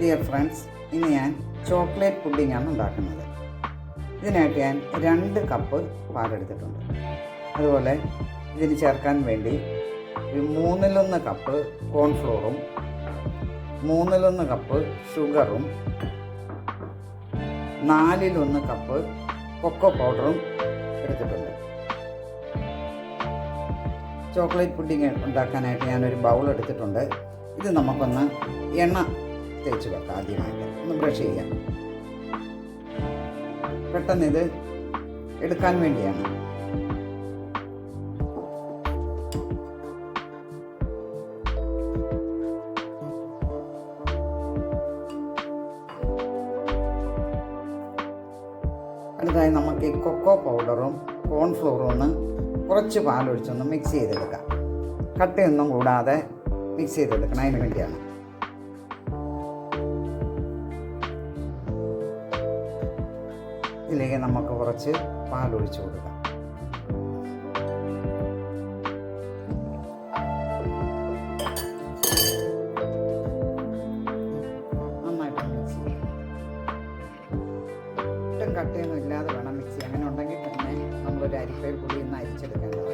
Dear friends, ഇന്ന് ഞാൻ chocolate പുഡിങ്ങാണ് ഉണ്ടാക്കുന്നത്. ഇതിനായിട്ട് ഞാൻ 2 കപ്പ് പാലെടുത്തിട്ടുണ്ട്. അതുപോലെ ഇതിന് ചേർക്കാൻ വേണ്ടി ഒരു 1/3 കപ്പ് കോൺഫ്ലോറും 1/3 കപ്പ് ഷുഗറും 4/1 കപ്പ് കൊക്കോ പൗഡറും എടുത്തിട്ടുണ്ട്. ചോക്ലേറ്റ് പുഡിങ് ഉണ്ടാക്കാനായിട്ട് ഞാനൊരു ബൗൾ എടുത്തിട്ടുണ്ട്. ഇത് നമുക്കൊന്ന് എണ്ണ തേച്ച് വെക്കാം. ആദ്യമായിട്ട് ഒന്ന് ബ്രഷ് ചെയ്യാം. പെട്ടെന്ന് ഇത് എടുക്കാൻ വേണ്ടിയാണ്. അടുത്തായി നമുക്ക് ഈ കൊക്കോ പൗഡറും കോൺഫ്ലോറും ഒന്ന് കുറച്ച് പാലൊഴിച്ചൊന്ന് മിക്സ് ചെയ്തെടുക്കാം. കട്ടയൊന്നും കൂടാതെ മിക്സ് ചെയ്തെടുക്കണം. അതിന് വേണ്ടിയാണ്. ഇതിലേക്ക് നമുക്ക് കുറച്ച് പാലൊഴിച്ച് കൊടുക്കാം. നന്നായിട്ട് മിക്സ് ചെയ്യാം. ഒട്ടും കട്ടയൊന്നും ഇല്ലാതെ വേണം മിക്സ് ചെയ്യാൻ. അങ്ങനെ ഉണ്ടെങ്കിൽ തന്നെ നമ്മളൊരു അരിപ്പയിൽ കൂടി ഒന്ന് അരിച്ചെടുക്കേണ്ടതാണ്.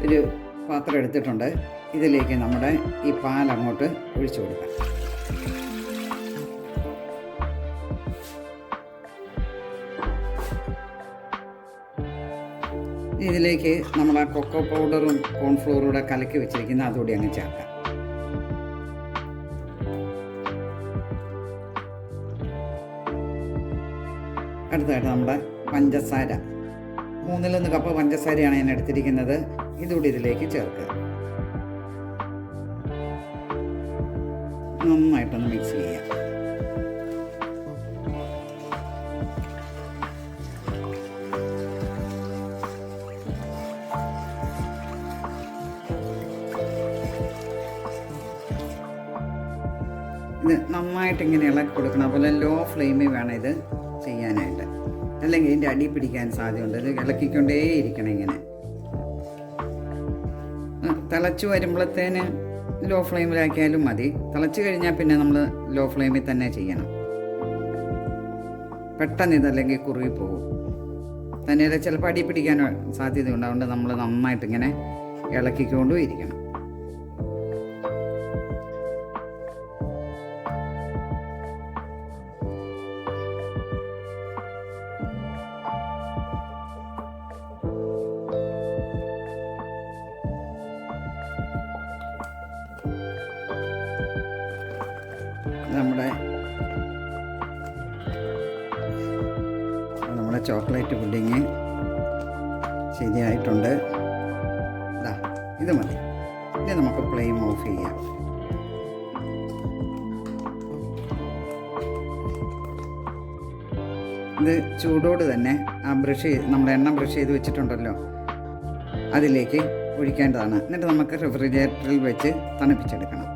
ഒരു പാത്രം എടുത്തിട്ടുണ്ട്. ഇതിലേക്ക് നമ്മുടെ ഈ പാൽ അങ്ങോട്ട് ഒഴിച്ചു കൊടുക്കാം. ഇതിലേക്ക് നമ്മൾ ആ കൊക്കോ പൗഡറും കോൺഫ്ലോറും കൂടെ കലക്കി വെച്ചിരിക്കുന്ന അതുകൂടി അങ്ങ് ചേർക്കാം. അടുത്തായിട്ട് നമ്മുടെ പഞ്ചസാര 1/3 കപ്പ് പഞ്ചസാരയാണ് ഞാൻ എടുത്തിരിക്കുന്നത്. ഇതുകൂടി ഇതിലേക്ക് ചേർക്കുക. നന്നായിട്ടൊന്ന് മിക്സ് ചെയ്യാം. ഇത് നന്നായിട്ട് ഇങ്ങനെ ഇളക്കി കൊടുക്കണം. അതുപോലെ ലോ ഫ്ലെയിമിൽ വേണം ഇത് ചെയ്യാനായിട്ട്, അല്ലെങ്കിൽ ഇതിൻ്റെ അടി പിടിക്കാൻ സാധ്യതയുണ്ട്. ഇത് ഇളക്കിക്കൊണ്ടേ ഇരിക്കണം. ഇങ്ങനെ തിളച്ച് വരുമ്പോഴത്തേന് ലോ ഫ്ലെയിമിലാക്കിയാലും മതി. തിളച്ച് കഴിഞ്ഞാൽ പിന്നെ നമ്മൾ ലോ ഫ്ലെയിമിൽ തന്നെ ചെയ്യണം. പെട്ടെന്ന് ഇതല്ലെങ്കിൽ കുറുകി പോകും. തന്നെ ചിലപ്പോൾ അടി പിടിക്കാൻ സാധ്യതയുണ്ട്. അതുകൊണ്ട് നമ്മൾ നന്നായിട്ട് ഇങ്ങനെ ഇളക്കിക്കൊണ്ടും ഇരിക്കണം. നമ്മുടെ ചോക്ലേറ്റ് പുഡിങ് ശരിയായിട്ടുണ്ട്. ഇത് മതി. ഇനി നമുക്ക് ഫ്ലെയിം ഓഫ് ചെയ്യാം. ഇത് ചൂടോട് തന്നെ ആ നമ്മൾ എണ്ണ ബ്രഷ് ചെയ്ത് വെച്ചിട്ടുണ്ടല്ലോ അതിലേക്ക് ഒഴിക്കേണ്ടതാണ്. എന്നിട്ട് നമുക്ക് റെഫ്രിജറേറ്ററിൽ വെച്ച് തണുപ്പിച്ചെടുക്കണം.